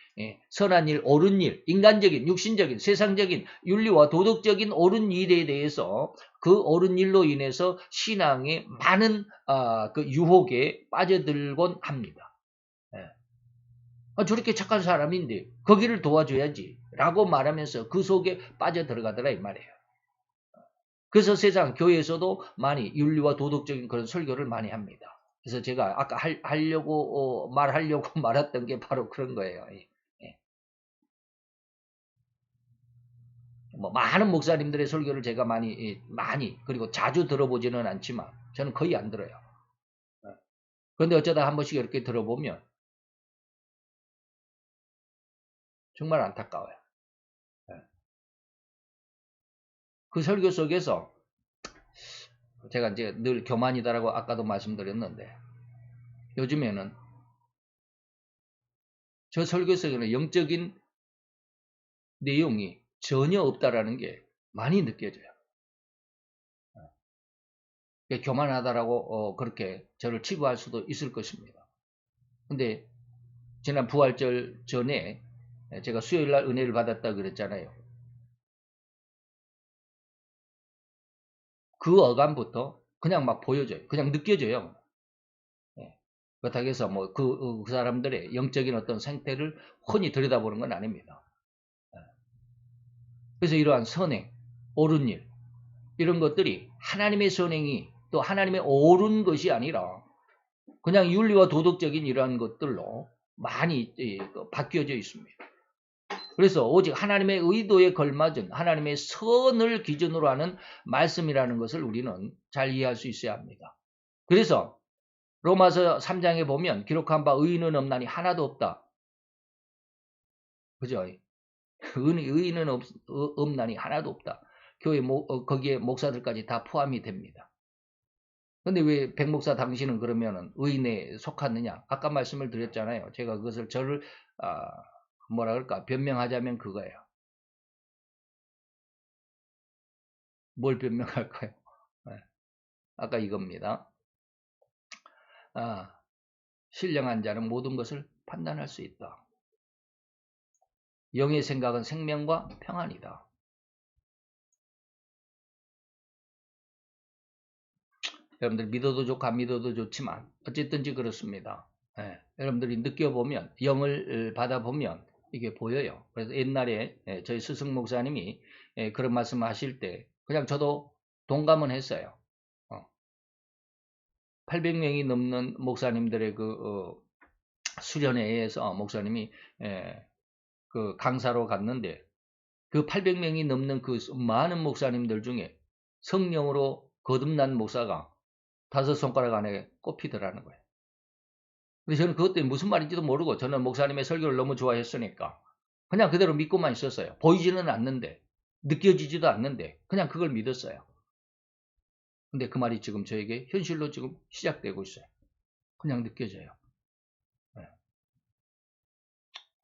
선한 일, 옳은 일, 인간적인, 육신적인, 세상적인, 윤리와 도덕적인 옳은 일에 대해서 그 옳은 일로 인해서 신앙의 많은 그 유혹에 빠져들곤 합니다. 저렇게 착한 사람인데 거기를 도와줘야지 라고 말하면서 그 속에 빠져들어가더라 이 말이에요. 그래서 세상 교회에서도 많이 윤리와 도덕적인 그런 설교를 많이 합니다. 그래서 제가 아까 말하려고 말했던 게 바로 그런 거예요. 뭐 많은 목사님들의 설교를 제가 많이 그리고 자주 들어보지는 않지만 저는 거의 안 들어요. 그런데 어쩌다 한 번씩 이렇게 들어보면 정말 안타까워요. 그 설교 속에서 제가 이제 늘 교만이다라고 아까도 말씀드렸는데 요즘에는 저 설교 속에는 영적인 내용이 전혀 없다라는 게 많이 느껴져요. 교만하다라고 그렇게 저를 치부할 수도 있을 것입니다. 근데 지난 부활절 전에 제가 수요일날 은혜를 받았다 그랬잖아요. 그 어감부터 그냥 막 보여져요. 그냥 느껴져요. 그렇다고 해서 뭐 그 사람들의 영적인 어떤 상태를 훤히 들여다보는 건 아닙니다. 그래서 이러한 선행, 옳은 일 이런 것들이 하나님의 선행이 또 하나님의 옳은 것이 아니라 그냥 윤리와 도덕적인 이러한 것들로 많이 바뀌어져 있습니다. 그래서 오직 하나님의 의도에 걸맞은 하나님의 선을 기준으로 하는 말씀이라는 것을 우리는 잘 이해할 수 있어야 합니다. 그래서 로마서 3장에 보면 기록한 바 의인은 없나니 하나도 없다. 그죠? 의인은 없나니 하나도 없다. 교회 거기에 목사들까지 다 포함이 됩니다. 근데 왜 백목사 당신은 그러면은 의인에 속하느냐? 아까 말씀을 드렸잖아요. 제가 그것을 저를 뭐라 그럴까 변명하자면 그거예요. 뭘 변명할까요? 네. 아까 이겁니다. 신령한 자는 모든 것을 판단할 수 있다. 영의 생각은 생명과 평안이다. 여러분들 믿어도 좋고 안 믿어도 좋지만 어쨌든지 그렇습니다. 여러분들이 느껴보면 영을 받아보면 이게 보여요. 그래서 옛날에 저희 스승 목사님이 그런 말씀 하실 때 그냥 저도 동감은 했어요. 800명이 넘는 목사님들의 그 수련회에서 목사님이 그 강사로 갔는데 그 800명이 넘는 그 많은 목사님들 중에 성령으로 거듭난 목사가 5손가락 안에 꼽히더라는 거예요. 근데 저는 그것 때문에 무슨 말인지도 모르고 저는 목사님의 설교를 너무 좋아했으니까 그냥 그대로 믿고만 있었어요. 보이지는 않는데 느껴지지도 않는데 그냥 그걸 믿었어요. 근데 그 말이 지금 저에게 현실로 지금 시작되고 있어요. 그냥 느껴져요.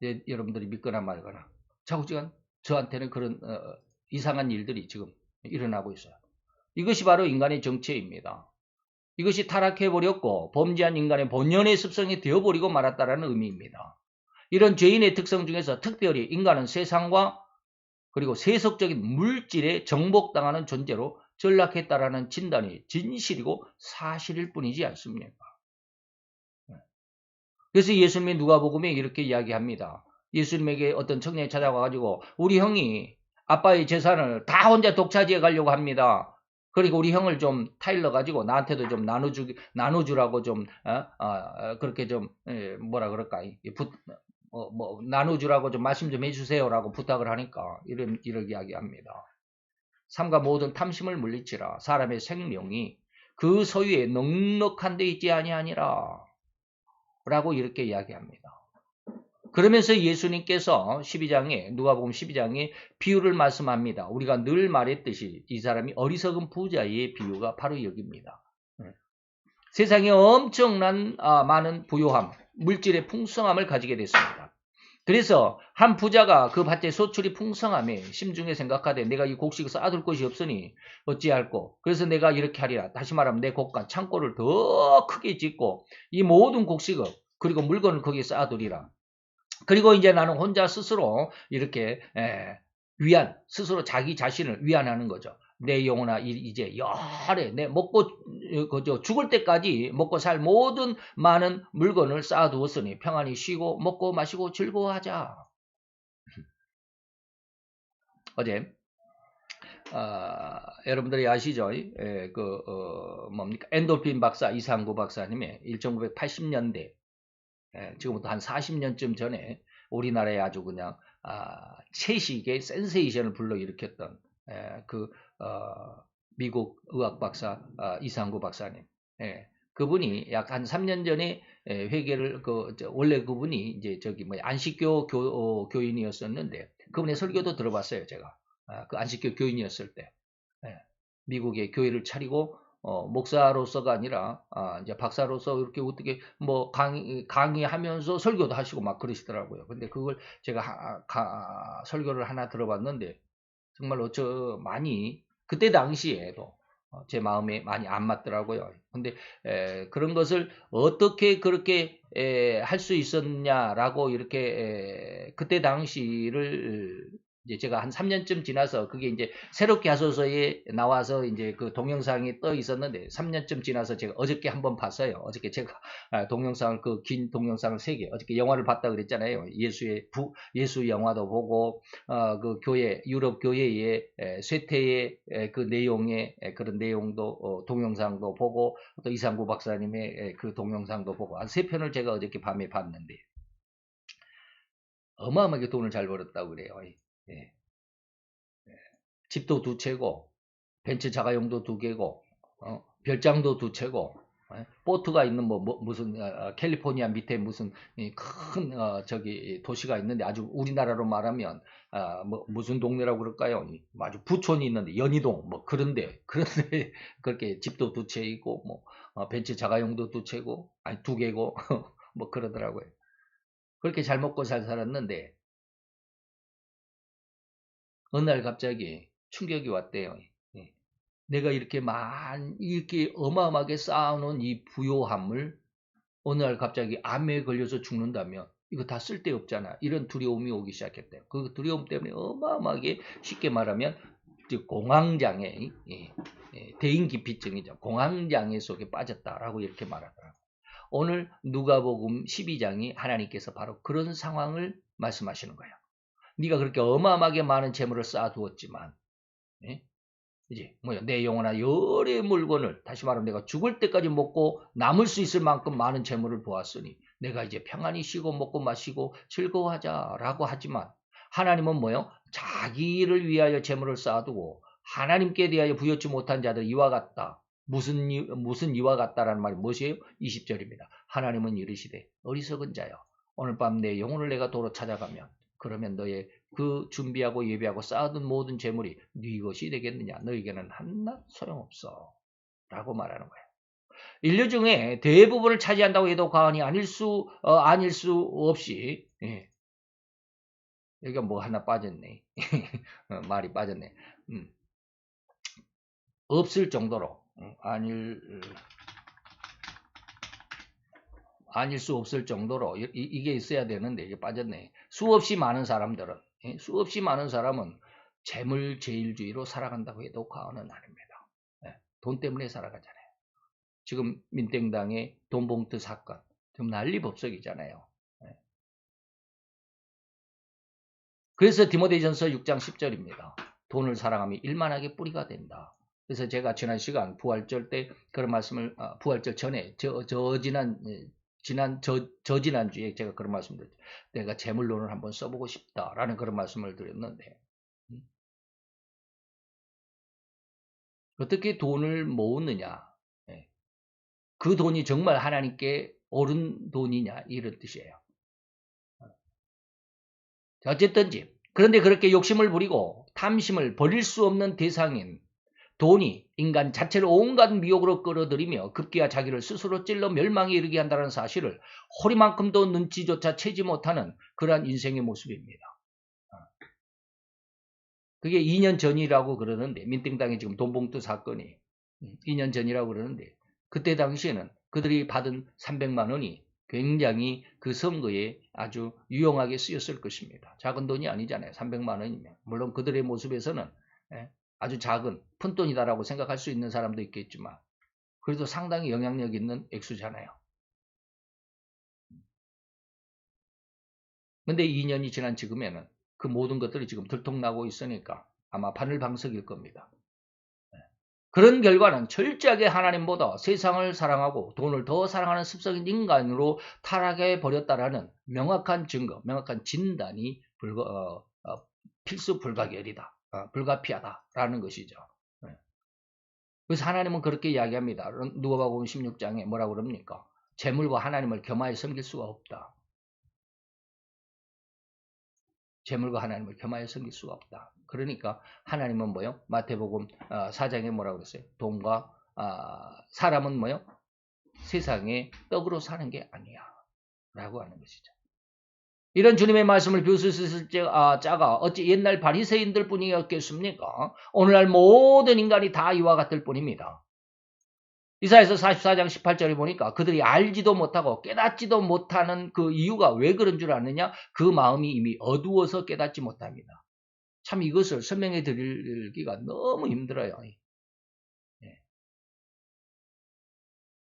네. 여러분들이 믿거나 말거나 자꾸지간 저한테는 그런 이상한 일들이 지금 일어나고 있어요. 이것이 바로 인간의 정체입니다. 이것이 타락해버렸고 범죄한 인간의 본연의 습성이 되어버리고 말았다라는 의미입니다. 이런 죄인의 특성 중에서 특별히 인간은 세상과 그리고 세속적인 물질에 정복당하는 존재로 전락했다라는 진단이 진실이고 사실일 뿐이지 않습니까? 그래서 예수님의 누가복음에 이렇게 이야기합니다. 예수님에게 어떤 청년이 찾아와가지고 우리 형이 아빠의 재산을 다 혼자 독차지해 가려고 합니다. 그리고 우리 형을 좀 타일러 가지고 나한테도 좀 나눠주라고 좀 그렇게 좀 뭐라 그럴까 나눠주라고 좀 말씀 좀 해주세요라고 부탁을 하니까 이런 이야기합니다. 삼가 모든 탐심을 물리치라 사람의 생명이 그 소유에 넉넉한 데 있지 아니하니라 라고 이렇게 이야기합니다. 그러면서 예수님께서 12장에 누가복음 12장에 비유를 말씀합니다. 우리가 늘 말했듯이 이 사람이 어리석은 부자의 비유가 바로 여기입니다. 세상에 엄청난 많은 부요함, 물질의 풍성함을 가지게 됐습니다. 그래서 한 부자가 그 밭에 소출이 풍성함에 심중에 생각하되 내가 이 곡식을 쌓아둘 곳이 없으니 어찌할꼬. 그래서 내가 이렇게 하리라. 다시 말하면 내 곡간 창고를 더 크게 짓고 이 모든 곡식을 그리고 물건을 거기에 쌓아두리라. 그리고 이제 나는 혼자 스스로 이렇게 스스로 자기 자신을 위안하는 거죠. 내 영혼아 이제 여하래 내 먹고 죽을 때까지 먹고 살 모든 많은 물건을 쌓아두었으니 평안히 쉬고 먹고 마시고 즐거워하자. 어제 여러분들이 아시죠? 뭡니까? 엔돌핀 박사 이상구 박사님의 1980년대 지금부터 한 40년쯤 전에 우리나라에 아주 그냥 채식의 센세이션을 불러일으켰던 미국 의학 박사 이상구 박사님. 그분이 약 한 3년 전에 회개를 원래 그분이 이제 안식교 교인이었었는데 그분의 설교도 들어봤어요 제가. 그 안식교 교인이었을 때 미국의 교회를 차리고 목사로서가 아니라 이제 박사로서 이렇게 어떻게 뭐 강의하면서 설교도 하시고 막 그러시더라고요. 근데 그걸 제가 설교를 하나 들어봤는데 정말로 많이 그때 당시에도 제 마음에 많이 안 맞더라고요. 근데 그런 것을 어떻게 그렇게 할 수 있었냐라고 이렇게 그때 당시를 이제 제가 한 3년쯤 지나서 그게 이제 새롭게 하소서에 나와서 이제 그 동영상이 떠 있었는데 3년쯤 지나서 제가 어저께 한번 봤어요. 어저께 제가 동영상을 그 긴 동영상을 3개 어저께 영화를 봤다 그랬잖아요. 예수 영화도 보고 그 교회 유럽 교회의 쇠퇴의 그 내용의 그런 내용도 동영상도 보고 또 이상구 박사님의 그 동영상도 보고 한 3편을 제가 어저께 밤에 봤는데 어마어마하게 돈을 잘 벌었다고 그래요. 예. 집도 2채고 벤츠 자가용도 2개고 별장도 2채고 보트가 있는 무슨 캘리포니아 밑에 무슨 큰 도시가 있는데 아주 우리나라로 말하면 무슨 동네라고 그럴까요? 아주 부촌이 있는데 연희동 그런데 그렇게 집도 2채 있고 벤츠 자가용도 2채고 2개고 그러더라고요. 그렇게 잘 먹고 잘 살았는데 어느 날 갑자기 충격이 왔대요. 내가 이렇게 어마어마하게 쌓아놓은 이 부요함을 어느 날 갑자기 암에 걸려서 죽는다면 이거 다 쓸데없잖아. 이런 두려움이 오기 시작했대요. 그 두려움 때문에 어마어마하게 쉽게 말하면 공황장애, 대인기피증이죠. 공황장애 속에 빠졌다라고 이렇게 말하더라고요. 오늘 누가복음 12장이 하나님께서 바로 그런 상황을 말씀하시는 거예요. 네가 그렇게 어마어마하게 많은 재물을 쌓아두었지만 이제 내 영혼아 여러 물건을 다시 말하면 내가 죽을 때까지 먹고 남을 수 있을 만큼 많은 재물을 보았으니 내가 이제 평안히 쉬고 먹고 마시고 즐거워하자라고 하지만 하나님은 뭐요? 자기를 위하여 재물을 쌓아두고 하나님께 대하여 부여치 못한 자들 이와 같다. 무슨 이와 같다라는 말이 무엇이에요? 20절입니다. 하나님은 이르시되 어리석은 자여 오늘 밤 내 영혼을 내가 도로 찾아가면 그러면 너의 그 준비하고 예배하고 쌓아둔 모든 재물이 네 것이 되겠느냐? 너에게는 한낱 소용없어. 라고 말하는 거예요. 인류 중에 대부분을 차지한다고 해도 과언이 아닐 수 없이, 예. 여기가 뭐 하나 빠졌네. 말이 빠졌네. 없을 정도로, 아닐 수 없을 정도로, 이게 있어야 되는데, 이게 빠졌네. 수없이 많은 사람들은, 수없이 많은 사람은 재물제일주의로 살아간다고 해도 과언은 아닙니다. 예. 돈 때문에 살아가잖아요. 지금 민땡당의 돈봉투 사건, 지금 난리법석이잖아요. 그래서 디모데전서 6장 10절입니다. 돈을 사랑하면 일만하게 뿌리가 된다. 그래서 제가 지난 시간 부활절 때 그런 말씀을 부활절 전에 지난주에 제가 그런 말씀을 드렸죠. 내가 재물론을 한번 써보고 싶다라는 그런 말씀을 드렸는데 어떻게 돈을 모으느냐? 그 돈이 정말 하나님께 옳은 돈이냐 이런 뜻이에요. 어쨌든지 그런데 그렇게 욕심을 부리고 탐심을 버릴 수 없는 대상인 돈이 인간 자체를 온갖 미혹으로 끌어들이며 급기야 자기를 스스로 찔러 멸망에 이르게 한다는 사실을 허리만큼도 눈치조차 채지 못하는 그러한 인생의 모습입니다. 그게 2년 전이라고 그러는데 민땡당의 지금 돈봉투 사건이 2년 전이라고 그러는데 그때 당시에는 그들이 받은 300만 원이 굉장히 그 선거에 아주 유용하게 쓰였을 것입니다. 작은 돈이 아니잖아요. 300만 원이면. 물론 그들의 모습에서는 아주 작은 푼돈이다라고 생각할 수 있는 사람도 있겠지만 그래도 상당히 영향력 있는 액수잖아요. 근데 2년이 지난 지금에는 그 모든 것들이 지금 들통나고 있으니까 아마 바늘방석일 겁니다. 그런 결과는 철저하게 하나님보다 세상을 사랑하고 돈을 더 사랑하는 습성인 인간으로 타락해 버렸다라는 명확한 증거, 명확한 진단이 필수 불가결이다, 불가피하다라는 것이죠. 그래서 하나님은 그렇게 이야기합니다. 누가복음 16장에 뭐라고 그럽니까? 재물과 하나님을 겸하여 섬길 수가 없다. 재물과 하나님을 겸하여 섬길 수가 없다. 그러니까 하나님은 뭐요? 마태복음 4장에 뭐라고 그랬어요? 돈과 사람은 뭐요? 세상의 떡으로 사는 게 아니야. 라고 하는 것이죠. 이런 주님의 말씀을 비웃을 자가 어찌 옛날 바리새인들 뿐이었겠습니까? 오늘날 모든 인간이 다 이와 같을 뿐입니다. 이사야서 44장 18절에 보니까 그들이 알지도 못하고 깨닫지도 못하는 그 이유가 왜 그런 줄 아느냐? 그 마음이 이미 어두워서 깨닫지 못합니다. 참 이것을 설명해 드리기가 너무 힘들어요. 예.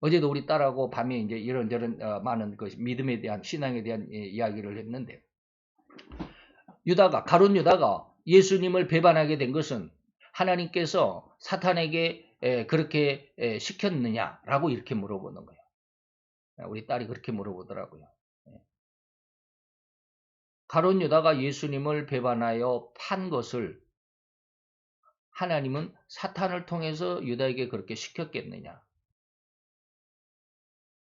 어제도 우리 딸하고 밤에 이제 이런저런 많은 그 믿음에 대한 신앙에 대한 이야기를 했는데 가룟 유다가 예수님을 배반하게 된 것은 하나님께서 사탄에게 그렇게 시켰느냐라고 이렇게 물어보는 거예요. 우리 딸이 그렇게 물어보더라고요. 가룟 유다가 예수님을 배반하여 판 것을 하나님은 사탄을 통해서 유다에게 그렇게 시켰겠느냐.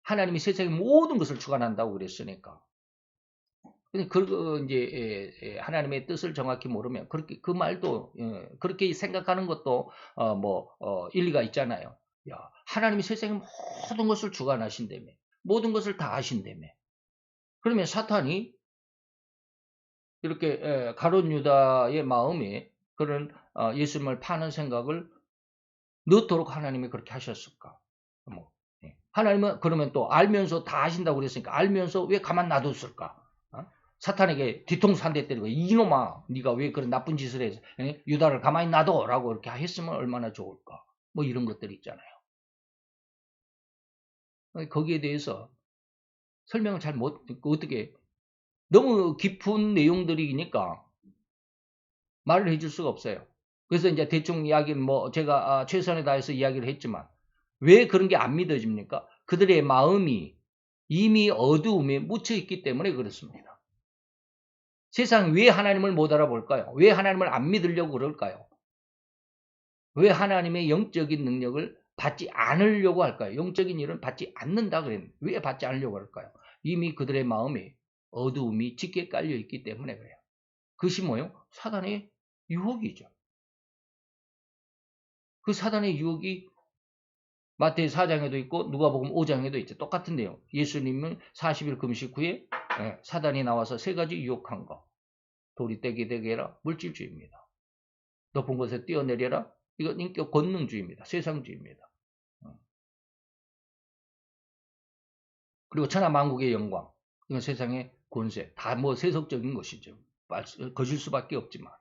하나님이 세상의 모든 것을 주관한다고 그랬으니까. 근데 이제 하나님의 뜻을 정확히 모르면 그렇게 그 말도 그렇게 생각하는 것도 일리가 있잖아요. 야, 하나님이 세상의 모든 것을 주관하신다며, 모든 것을 다 하신다며. 그러면 사탄이 이렇게 가룟 유다의 마음에 그런 예수님을 파는 생각을 넣도록 하나님이 그렇게 하셨을까? 하나님은 그러면 또 알면서 다 하신다고 그랬으니까 알면서 왜 가만 놔뒀을까? 사탄에게 뒤통수 한 대 때리고 이놈아 네가 왜 그런 나쁜 짓을 해서 유다를 가만히 놔둬라고 이렇게 했으면 얼마나 좋을까? 뭐 이런 것들이 있잖아요. 거기에 대해서 설명을 잘 못 어떻게 너무 깊은 내용들이니까 말을 해줄 수가 없어요. 그래서 이제 대충 이야기는 제가 최선을 다해서 이야기를 했지만 왜 그런 게 안 믿어집니까? 그들의 마음이 이미 어두움에 묻혀 있기 때문에 그렇습니다. 세상이 왜 하나님을 못 알아볼까요? 왜 하나님을 안 믿으려고 그럴까요? 왜 하나님의 영적인 능력을 받지 않으려고 할까요? 영적인 일은 받지 않는다 그랬는데 왜 받지 않으려고 할까요? 이미 그들의 마음에 어두움이 짙게 깔려 있기 때문에 그래요. 그것이 뭐예요? 사단의 유혹이죠. 그 사단의 유혹이 마태의 4장에도 있고 누가복음 5장에도 있죠. 똑같은 내용. 예수님은 40일 금식 후에 사단이 나와서 세 가지 유혹한 거. 돌이 떼게 되게 해라. 물질주의입니다. 높은 곳에 뛰어내려라. 이건 인격 권능주의입니다. 세상주의입니다. 그리고 천하만국의 영광. 이건 세상의 권세. 다 뭐 세속적인 것이죠. 거질 수밖에 없지만.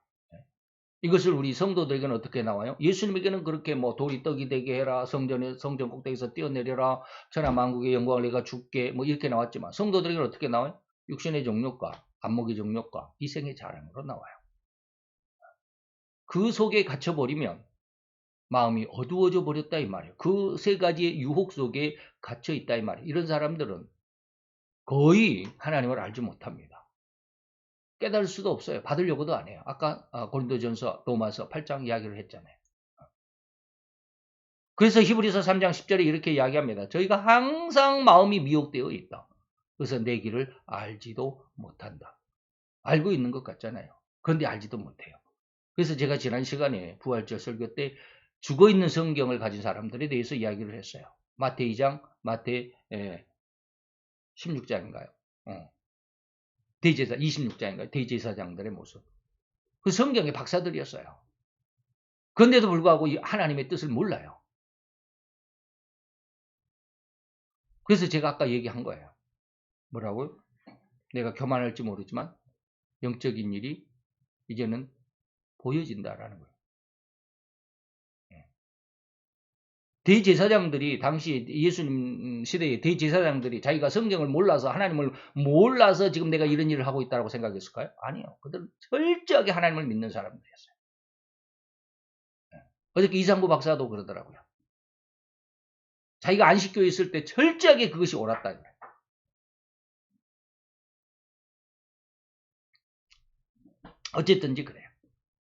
이것을 우리 성도들에게는 어떻게 나와요? 예수님에게는 그렇게 뭐 돌이 떡이 되게 해라. 성전 꼭대기에서 뛰어내려라. 천하만국의 영광을 내가 줄게. 뭐 이렇게 나왔지만 성도들에게는 어떻게 나와요? 육신의 정욕과 안목의 정욕과 이생의 자랑으로 나와요. 그 속에 갇혀버리면 마음이 어두워져 버렸다 이 말이에요. 그 세 가지의 유혹 속에 갇혀 있다 이 말이에요. 이런 사람들은 거의 하나님을 알지 못합니다. 깨달을 수도 없어요. 받으려고도 안 해요. 아까 고린도전서 로마서 8장 이야기를 했잖아요. 그래서 히브리서 3장 10절에 이렇게 이야기합니다. 저희가 항상 마음이 미혹되어 있다. 그래서 내 길을 알지도 못한다. 알고 있는 것 같잖아요. 그런데 알지도 못해요. 그래서 제가 지난 시간에 부활절 설교 때 죽어있는 성경을 가진 사람들에 대해서 이야기를 했어요. 마태 2장, 마태 16장인가요? 대제사 26장인가요? 대제사장들의 모습. 그 성경의 박사들이었어요. 그런데도 불구하고 하나님의 뜻을 몰라요. 그래서 제가 아까 얘기한 거예요. 뭐라고요? 내가 교만할지 모르지만 영적인 일이 이제는 보여진다라는 거예요. 대제사장들이 당시 예수님 시대의 대제사장들이 자기가 성경을 몰라서 하나님을 몰라서 지금 내가 이런 일을 하고 있다고 생각했을까요? 아니요. 그들은 철저하게 하나님을 믿는 사람들이었어요. 어저께 이상구 박사도 그러더라고요. 자기가 안식교에 있을 때 철저하게 그것이 옳았다. 어쨌든지 그래요.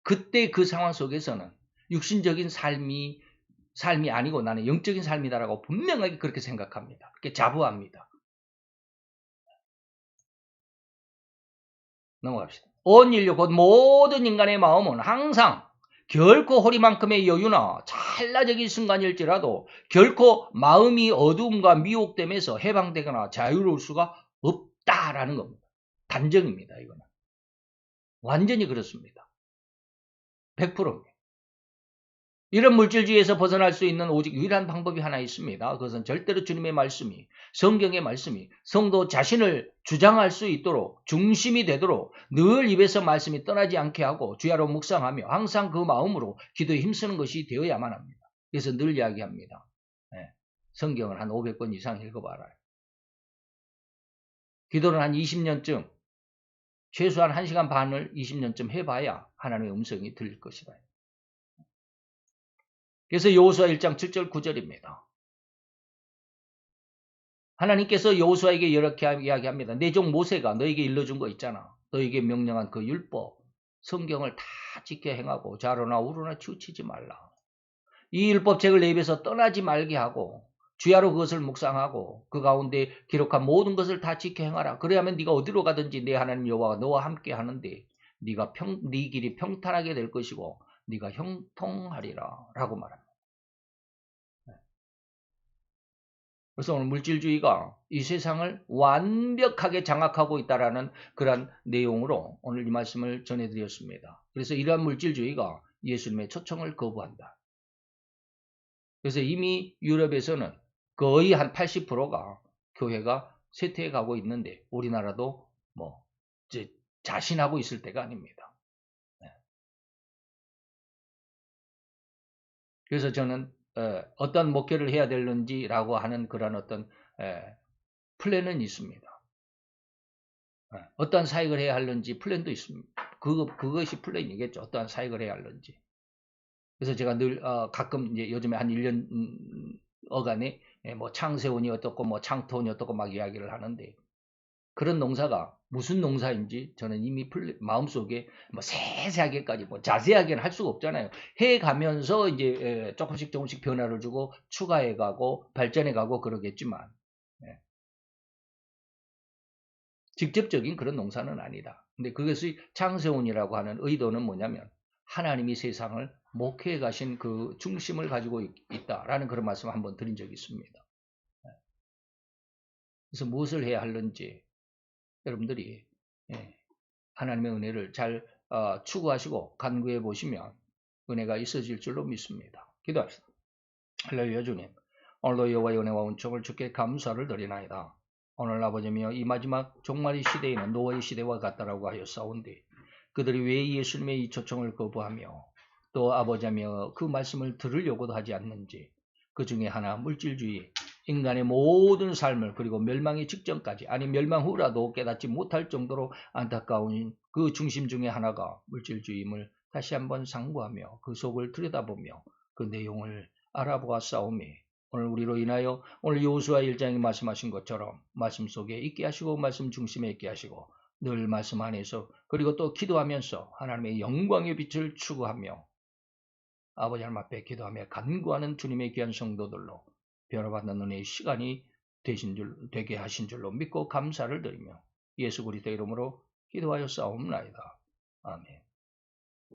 그때 그 상황 속에서는 육신적인 삶이 아니고 나는 영적인 삶이다라고 분명하게 그렇게 생각합니다. 그렇게 자부합니다. 넘어갑시다. 온 인류 곧 모든 인간의 마음은 항상 결코 허리만큼의 여유나 찰나적인 순간일지라도 결코 마음이 어두움과 미혹됨에서 해방되거나 자유로울 수가 없다라는 겁니다. 단정입니다. 이거는. 완전히 그렇습니다. 100%입니다. 이런 물질주의에서 벗어날 수 있는 오직 유일한 방법이 하나 있습니다. 그것은 절대로 주님의 말씀이, 성경의 말씀이 성도 자신을 주장할 수 있도록 중심이 되도록 늘 입에서 말씀이 떠나지 않게 하고 주야로 묵상하며 항상 그 마음으로 기도에 힘쓰는 것이 되어야만 합니다. 그래서 늘 이야기합니다. 성경을 한 500권 이상 읽어봐라. 기도는 한 20년쯤, 최소한 1시간 반을 20년쯤 해봐야 하나님의 음성이 들릴 것이다. 그래서 여호수아 1장 7절 9절입니다. 하나님께서 여호수아에게 이렇게 이야기합니다. 내 종 모세가 너에게 일러준 거 있잖아. 너에게 명령한 그 율법, 성경을 다 지켜 행하고 좌로나 우로나 치우치지 말라. 이 율법책을 내 입에서 떠나지 말게 하고 주야로 그것을 묵상하고 그 가운데 기록한 모든 것을 다 지켜 행하라. 그래야만 네가 어디로 가든지 내 하나님 여호와가 너와 함께 하는데 네 길이 평탄하게 될 것이고 네가 형통하리라 라고 말합니다. 그래서 오늘 물질주의가 이 세상을 완벽하게 장악하고 있다라는 그런 내용으로 오늘 이 말씀을 전해드렸습니다. 그래서 이러한 물질주의가 예수님의 초청을 거부한다. 그래서 이미 유럽에서는 거의 한 80%가 교회가 쇠퇴해 가고 있는데 우리나라도 뭐 이제 자신하고 있을 때가 아닙니다. 그래서 저는 어떤 목회를 해야 되는지라고 하는 그런 어떤 플랜은 있습니다. 어떠한 사역을 해야 하는지 플랜도 있습니다. 그것이 플랜이겠죠. 어떠한 사역을 해야 하는지. 그래서 제가 늘 가끔 이제 요즘에 한 1년 어간에 뭐 창세원이 어떻고 뭐 창토원이 어떻고 막 이야기를 하는데 그런 농사가 무슨 농사인지 저는 이미 마음속에 뭐 세세하게까지 뭐 자세하게는 할 수가 없잖아요. 해 가면서 이제 조금씩 조금씩 변화를 주고 추가해 가고 발전해 가고 그러겠지만 직접적인 그런 농사는 아니다. 근데 그것의 창세운이라고 하는 의도는 뭐냐면 하나님이 세상을 목회해 가신 그 중심을 가지고 있다라는 그런 말씀을 한번 드린 적이 있습니다. 그래서 무엇을 해야 하는지 여러분들이 하나님의 은혜를 잘 추구하시고 간구해 보시면 은혜가 있어질 줄로 믿습니다. 기도합시다. 할렐루야 주님, 오늘도 여호와의 은혜와 은총을 주께 감사를 드리나이다. 오늘 아버지며 이 마지막 종말의 시대에는 노아의 시대와 같다라고 하였사온데 그들이 왜 예수님의 이 초청을 거부하며 또 아버지며 그 말씀을 들으려고도 하지 않는지 그 중에 하나 물질주의, 인간의 모든 삶을 그리고 멸망의 직전까지 아니 멸망 후라도 깨닫지 못할 정도로 안타까운 그 중심 중에 하나가 물질주의임을 다시 한번 상고하며 그 속을 들여다보며 그 내용을 알아보았사오니 오늘 우리로 인하여 오늘 여호수아 1장에 말씀하신 것처럼 말씀 속에 있게 하시고 말씀 중심에 있게 하시고 늘 말씀 안에서 그리고 또 기도하면서 하나님의 영광의 빛을 추구하며 아버지 하나님 앞에 기도하며 간구하는 주님의 귀한 성도들로 변화받는 은혜의 시간이 되게 하신 줄로 믿고 감사를 드리며 예수 그리스도 이름으로 기도하여 싸움나이다. 아멘.